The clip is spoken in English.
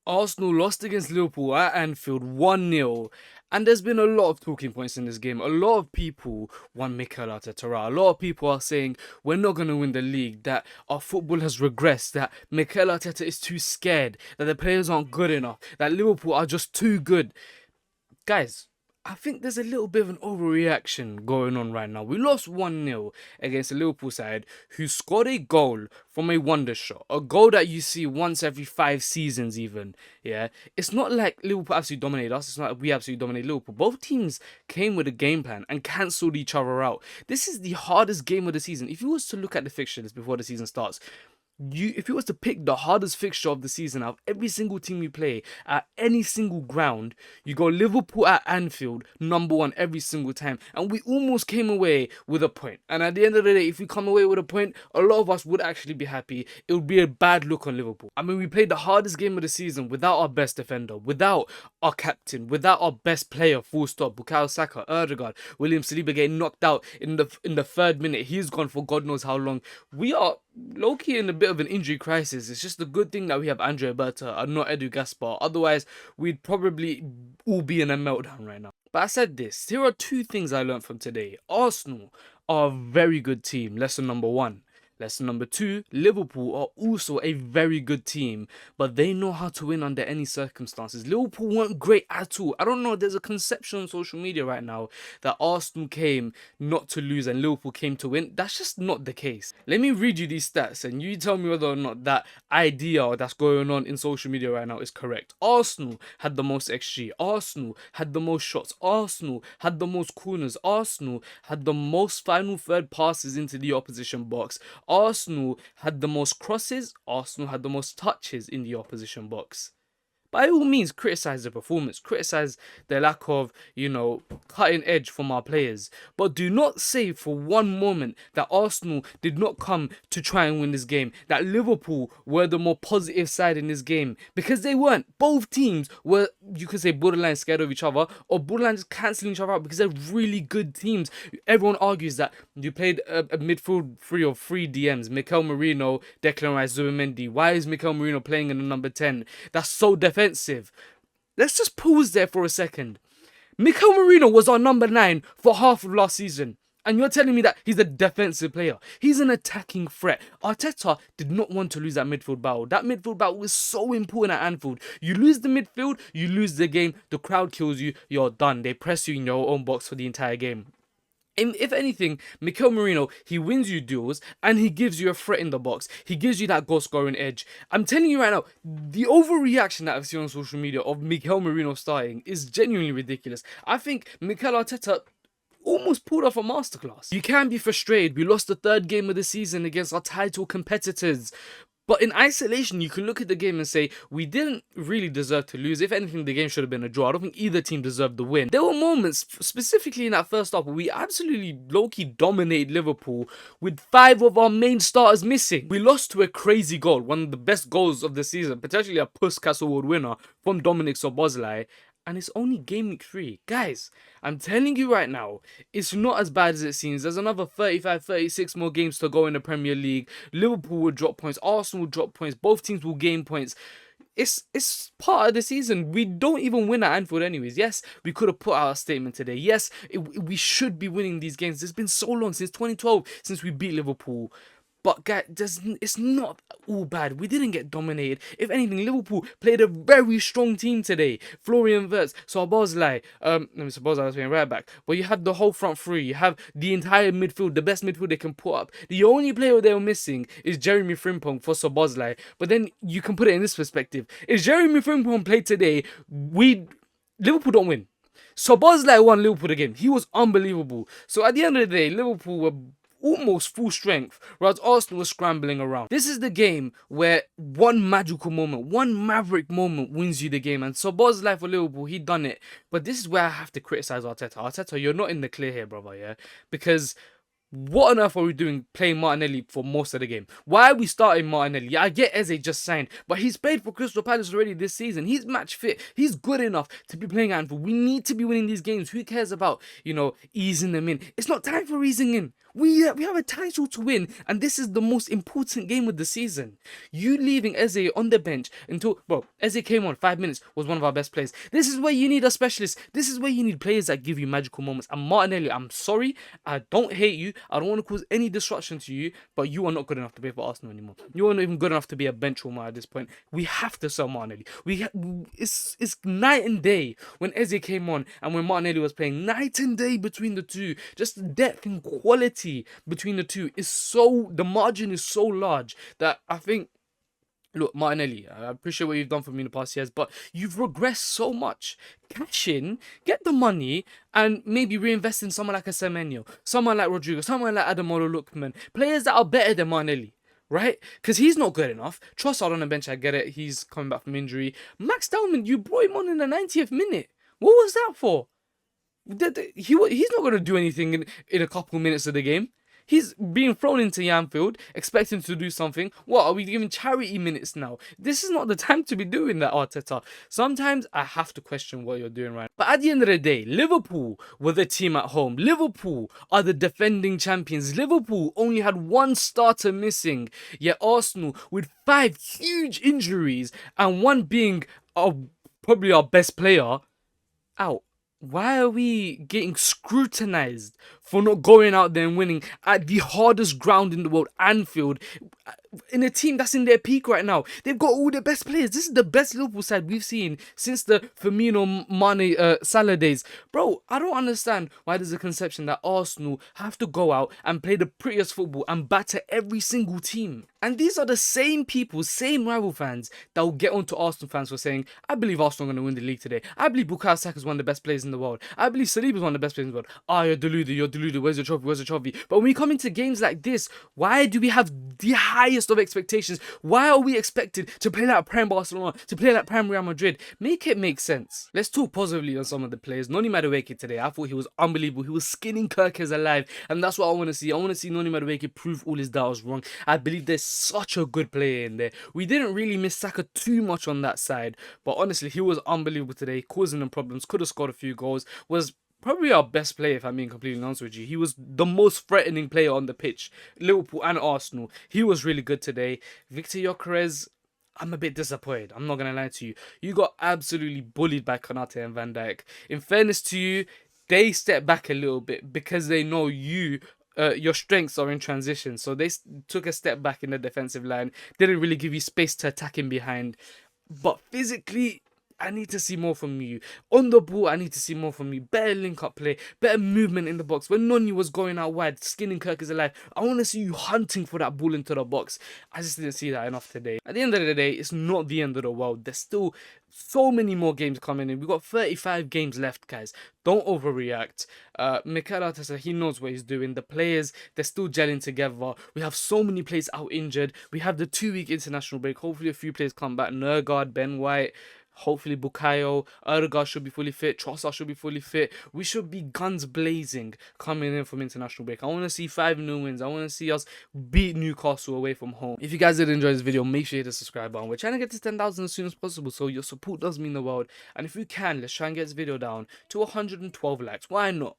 Arsenal lost against Liverpool at Anfield 1-0. And there's been a lot of talking points in this game. A lot of people want Mikel Arteta out. A lot of people are saying we're not going to win the league, that our football has regressed, that Mikel Arteta is too scared, that the players aren't good enough, that Liverpool are just too good. Guys, I think there's a little bit of an overreaction going on right now. We lost 1-0 against the Liverpool side who scored a goal from a wonder shot. A goal that you see once every 5 seasons even. Yeah, it's not like Liverpool absolutely dominated us. It's not like we absolutely dominated Liverpool. Both teams came with a game plan and cancelled each other out. This is the hardest game of the season. If you was to look at the fixtures before the season starts, if you was to pick the hardest fixture of the season out of every single team you play at any single ground, you go Liverpool at Anfield, number 1 every single time. And we almost came away with a point. And at the end of the day, if we come away with a point, a lot of us would actually be happy. It would be a bad look on Liverpool. I mean, we played the hardest game of the season without our best defender, without our captain, without our best player, full stop. Bukayo Saka, Erdegaard, William Saliba getting knocked out in the 3rd minute. He's gone for God knows how long. We are low-key in a bit of an injury crisis. It's just a good thing that we have Andre Berta and not Edu Gaspar. Otherwise, we'd probably all be in a meltdown right now. But I said this. Here are 2 things I learned from today. Arsenal are a very good team. Lesson number 1. Lesson number 2, Liverpool are also a very good team, but they know how to win under any circumstances. Liverpool weren't great at all. I don't know, there's a conception on social media right now that Arsenal came not to lose and Liverpool came to win. That's just not the case. Let me read you these stats and you tell me whether or not that idea that's going on in social media right now is correct. Arsenal had the most XG. Arsenal had the most shots. Arsenal had the most corners. Arsenal had the most final third passes into the opposition box. Arsenal had the most crosses. Arsenal had the most touches in the opposition box. By all means, criticise the performance, criticise the lack of, cutting edge from our players. But do not say for one moment that Arsenal did not come to try and win this game, that Liverpool were the more positive side in this game, because they weren't. Both teams were, you could say, borderline scared of each other, or borderline just cancelling each other out because they're really good teams. Everyone argues that you played a midfield three of 3 DMs, Mikel Merino, Declan Rice, Zubimendi. Why is Mikel Merino playing in the number 10? That's so defensive. Let's just pause there for a second. Mikel Merino was our number 9 for half of last season. And you're telling me that he's a defensive player. He's an attacking threat. Arteta did not want to lose that midfield battle. That midfield battle was so important at Anfield. You lose the midfield, you lose the game. The crowd kills you, you're done. They press you in your own box for the entire game. If anything, Mikel Merino, he wins you duels and he gives you a threat in the box. He gives you that goal scoring edge. I'm telling you right now, the overreaction that I've seen on social media of Mikel Merino starting is genuinely ridiculous. I think Mikel Arteta almost pulled off a masterclass. You can be frustrated. We lost the 3rd game of the season against our title competitors. But in isolation, you can look at the game and say, we didn't really deserve to lose. If anything, the game should have been a draw. I don't think either team deserved the win. There were moments, specifically in that first half, where we absolutely low-key dominated Liverpool with 5 of our main starters missing. We lost to a crazy goal, one of the best goals of the season, potentially a Puskas Award winner from Dominic Szoboszlai. And it's only game week 3. Guys, I'm telling you right now, it's not as bad as it seems. There's another 35, 36 more games to go in the Premier League. Liverpool will drop points. Arsenal will drop points. Both teams will gain points. It's part of the season. We don't even win at Anfield anyways. Yes, we could have put out a statement today. Yes, we should be winning these games. It's been so long, since 2012, since we beat Liverpool. But guys, it's not all bad. We didn't get dominated. If anything, Liverpool played a very strong team today. Florian Wirtz, Szoboszlai, Szoboszlai was playing right back. But you have the whole front 3. You have the entire midfield, the best midfield they can put up. The only player they were missing is Jeremy Frimpong for Szoboszlai. But then you can put it in this perspective. If Jeremy Frimpong played today, Liverpool don't win. Szoboszlai won Liverpool the game. He was unbelievable. So at the end of the day, Liverpool were almost full strength, whereas Arsenal was scrambling around. This is the game where one magical moment, one maverick moment wins you the game, and Szoboszlai for Liverpool, he done it. But this is where I have to criticise Arteta. Arteta, you're not in the clear here, brother, yeah? Because what on earth are we doing playing Martinelli for most of the game? Why are we starting Martinelli? Yeah, I get Eze just signed, but he's played for Crystal Palace already this season. He's match fit. He's good enough to be playing at Anfield. We need to be winning these games. Who cares about, easing them in? It's not time for easing in. We have a title to win, and this is the most important game of the season. You leaving Eze on the bench until, bro, Eze came on 5 minutes, was one of our best players. This is where you need a specialist. This is where you need players that give you magical moments. And Martinelli, I'm sorry, I don't hate you. I don't want to cause any disruption to you, but you are not good enough to play for Arsenal anymore. You are not even good enough to be a bench warmer at this point. We have to sell Martinelli. It's night and day when Eze came on and when Martinelli was playing. Night and day between the two. Just the depth and quality between the two is so, the margin is so large that I think, look, Martinelli, I appreciate what you've done for me in the past years, but you've regressed so much. Cash in, get the money, and maybe reinvest in someone like a Semenyo, someone like Rodrigo, someone like Ademola Lookman, players that are better than Martinelli. Right? Because he's not good enough. Trossard on the bench, I get it. He's coming back from injury. Max Dellman, you brought him on in the 90th minute. What was that for? He's not going to do anything in a couple minutes of the game. He's being thrown into Anfield, expecting to do something. What, are we giving charity minutes now? This is not the time to be doing that, Arteta. Sometimes I have to question what you're doing right now. But at the end of the day, Liverpool were the team at home. Liverpool are the defending champions. Liverpool only had one starter missing. Yet Arsenal, with 5 huge injuries and one being probably our best player, out. Why are we getting scrutinized for not going out there and winning at the hardest ground in the world, Anfield, in a team that's in their peak right now? They've got all the best players. This is the best Liverpool side we've seen since the Firmino, Mane, Salah days. Bro, I don't understand why there's a conception that Arsenal have to go out and play the prettiest football and batter every single team. And these are the same people, same rival fans that will get onto Arsenal fans for saying, I believe Arsenal are going to win the league today. I believe Bukayo Saka is one of the best players in the world. I believe Saliba is one of the best players in the world. Ah, you're deluded. Where's your trophy? Where's the trophy? But when we come into games like this, why do we have the highest of expectations? Why are we expected to play like Prime Barcelona, to play like Prime Real Madrid? Make it make sense. Let's talk positively on some of the players. Noni Madueke today, I thought he was unbelievable. He was skinning Kirkers alive. And that's what I want to see. I want to see Noni Madueke prove all his doubts wrong. I believe there's such a good player in there. We didn't really miss Saka too much on that side. But honestly, he was unbelievable today, causing them problems. Could have scored a few goals. Was probably our best player, if I'm being completely honest with you. He was the most threatening player on the pitch. Liverpool and Arsenal. He was really good today. Victor Gyökeres, I'm a bit disappointed. I'm not going to lie to you. You got absolutely bullied by Konate and Van Dijk. In fairness to you, they stepped back a little bit because they know your strengths are in transition. So they took a step back in the defensive line. Didn't really give you space to attack in behind. But physically, I need to see more from you. On the ball, I need to see more from you. Better link-up play, better movement in the box. When Noni was going out wide, skinning Kirk alive, I want to see you hunting for that ball into the box. I just didn't see that enough today. At the end of the day, it's not the end of the world. There's still so many more games coming in. We've got 35 games left, guys. Don't overreact. Mikel Arteta, he knows what he's doing. The players, they're still gelling together. We have so many players out injured. We have the 2-week international break. Hopefully a few players come back. Nergard, Ben White, hopefully Bukayo, Erdegaard should be fully fit, Trossard should be fully fit. We should be guns blazing coming in from international break. I want to see 5 new wins. I want to see us beat Newcastle away from home. If you guys did enjoy this video, make sure you hit the subscribe button. We're trying to get to 10,000 as soon as possible, so your support does mean the world. And if you can, let's try and get this video down to 112 likes. Why not?